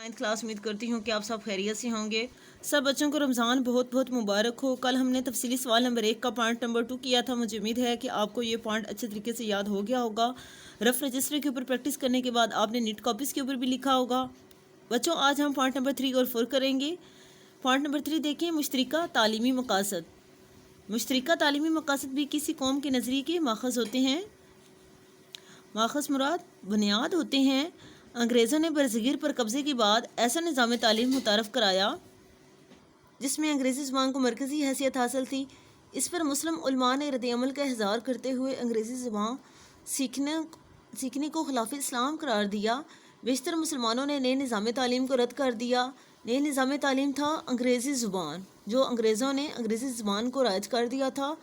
9th class उम्मीद करती हूँ कि आप सब खैरियत से होंगे। सब बच्चों को रमज़ान बहुत बहुत मुबारक हो। कल हमने तफसीली सवाल नंबर 1 का पॉइंट नंबर 2 किया था। मुझे उम्मीद है कि आपको ये पॉइंट अच्छे तरीके से याद हो गया होगा। रफ रजिस्टर के ऊपर प्रैक्टिस करने के बाद आपने नीट कॉपीज़ के ऊपर भी लिखा होगा। बच्चों, आज हम पॉइंट नंबर 3 और 4 करेंगे। पॉइंट नंबर 3 देखें, मुश्तरका तालीमी मकासद। मुश्तरका तालीमी मकासद भी किसी कौम के नज़रिए के माखज़ होते हैं। माखज़ मुराद बुनियाद होते हैं। अंग्रेज़ों ने बरसगीर पर कब्ज़े के बाद ऐसा निज़ाम तालीम मुतारफ़ कराया जिसमें अंग्रेज़ी ज़बान को मरकज़ी हैसियत हासिल थी। इस पर मुस्लिम उलमा ने रद्द-ए-अमल का इज़हार करते हुए अंग्रेज़ी ज़बान सीखने को खिलाफ़ इस्लाम करार दिया। बेशतर मुसलमानों ने नए निज़ाम तालीम को रद्द कर दिया। नए निज़ाम तालीम था अंग्रेज़ी ज़बान। जो अंग्रेज़ों ने अंग्रेज़ी ज़बान को राइज कर दिया था,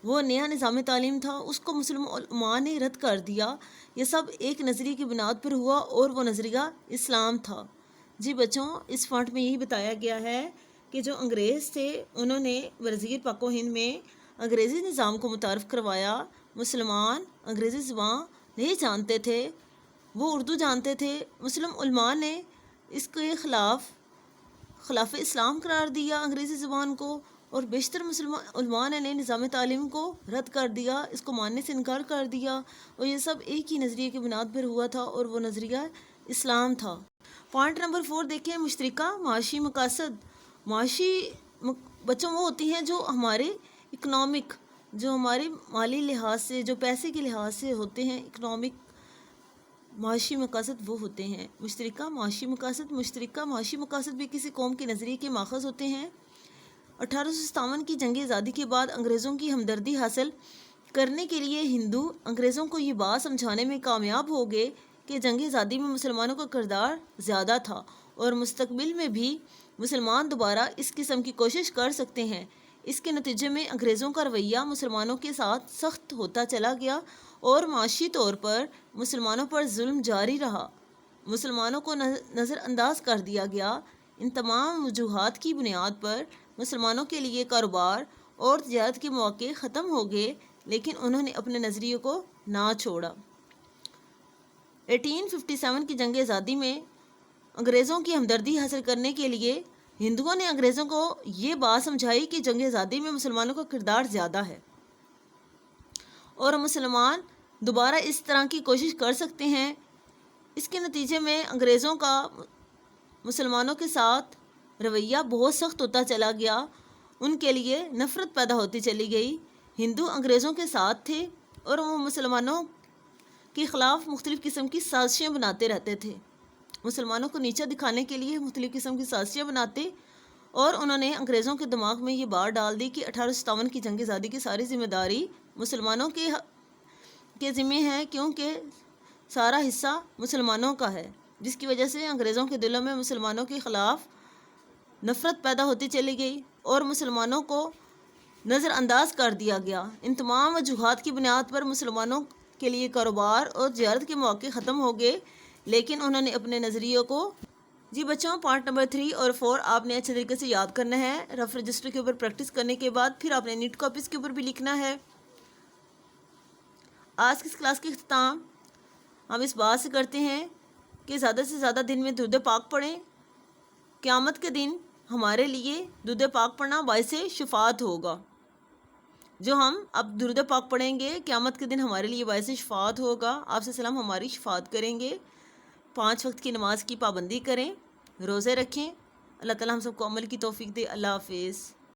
वो नया निज़ाम तालीम था, उसको मुस्लिम उलमा ने रद्द कर दिया। ये सब एक नज़रिए की बुनियाद पर हुआ और वो नज़रिया इस्लाम था। जी बच्चों, इस पॉइंट में यही बताया गया है कि जो अंग्रेज़ थे उन्होंने बरसगीर पाको हिंद में अंग्रेज़ी निज़ाम को मुतारफ़ करवाया। मुसलमान अंग्रेज़ी ज़बान नहीं जानते थे, वो उर्दू जानते थे। मुस्लिम उलमा ने इसके खिलाफ इस्लाम करार दिया अंग्रेज़ी ज़बान को, और बेशतर मुस्लिम उलमा ने निज़ाम तालीम को रद्द कर दिया, इसको मानने से इनकार कर दिया। और ये सब एक ही नज़रिए की बुनियाद पर हुआ था और वो नज़रिया इस्लाम था। पॉइंट नंबर 4 देखें, मुश्तरका माशी मकासद। बच्चों वो होती हैं जो हमारे इकनॉमिक, जो हमारे माली लिहाज से, जो पैसे के लिहाज से होते हैं, इकनॉमिक माशी मकासद वो होते हैं। मुश्तरका माशी मकासद। मुश्तरका माशी मकासद भी किसी कौम के नज़रिए के माखज़ होते हैं। 1857 की जंग आज़ादी के बाद अंग्रेज़ों की हमदर्दी हासिल करने के लिए हिंदू अंग्रेज़ों को ये बात समझाने में कामयाब हो गए कि जंग आज़ादी में मुसलमानों का किरदार ज़्यादा था और मुस्तकबिल में भी मुसलमान दोबारा इस किस्म की कोशिश कर सकते हैं। इसके नतीजे में अंग्रेज़ों का रवैया मुसलमानों के साथ सख्त होता चला गया और माशी तौर पर मुसलमानों पर जुल्म जारी रहा। मुसलमानों को नज़रअंदाज कर दिया गया। इन तमाम वजूहात की बुनियाद पर मुसलमानों के लिए कारोबार और तिजारत के मौके ख़त्म हो गए, लेकिन उन्होंने अपने नज़रिए को ना छोड़ा। 1857 की जंग आज़ादी में अंग्रेज़ों की हमदर्दी हासिल करने के लिए हिंदुओं ने अंग्रेज़ों को ये बात समझाई कि जंग आज़ादी में मुसलमानों का किरदार ज़्यादा है और मुसलमान दोबारा इस तरह की कोशिश कर सकते हैं। इसके नतीजे में अंग्रेज़ों का मुसलमानों के साथ रवैया बहुत सख्त होता चला गया। उनके लिए नफ़रत पैदा होती चली गई। हिंदू अंग्रेज़ों के साथ थे और वो मुसलमानों के ख़िलाफ़ मुख्तलिफ़ किस्म की साजिशें बनाते रहते थे। मुसलमानों को नीचा दिखाने के लिए मुख्तलिफ़ किस्म की साजिशें बनाते, और उन्होंने अंग्रेज़ों के दिमाग में ये बात डाल दी कि 1857 की जंग आज़ादी की सारी ज़िम्मेदारी मुसलमानों के ज़िम्मे है, क्योंकि सारा हिस्सा मुसलमानों का है, जिसकी वजह से अंग्रेज़ों के दिलों में मुसलमानों के ख़िलाफ़ नफ़रत पैदा होती चली गई और मुसलमानों को नज़रअंदाज कर दिया गया। इन तमाम वजूहात की बुनियाद पर मुसलमानों के लिए कारोबार और तिजारत के मौके ख़त्म हो गए, लेकिन उन्होंने अपने नज़रियों को। जी बच्चों, पॉइंट नंबर 3 और 4 आपने अच्छे तरीके से याद करना है। रफ रजिस्टर के ऊपर प्रैक्टिस करने के बाद फिर आपने नीट कॉपीज़ के ऊपर भी लिखना है। आज की इस क्लास के अख्ताम हम इस बात से करते हैं कि ज़्यादा से ज़्यादा दिन में दुरूद पाक पढ़ें। क़यामत के दिन हमारे लिए दुरूद पाक पढ़ना बाइसे शफ़ाअत होगा। जो हम अब दुरूद पाक पढ़ेंगे, क़यामत के दिन हमारे लिए बाइसे शफ़ाअत होगा। आपसे सलाम हमारी शफ़ाअत करेंगे। 5 वक्त की नमाज की पाबंदी करें, रोज़े रखें। अल्लाह ताला हम सबको अमल की तौफ़ीक दे। अल्लाह हाफ़िज़।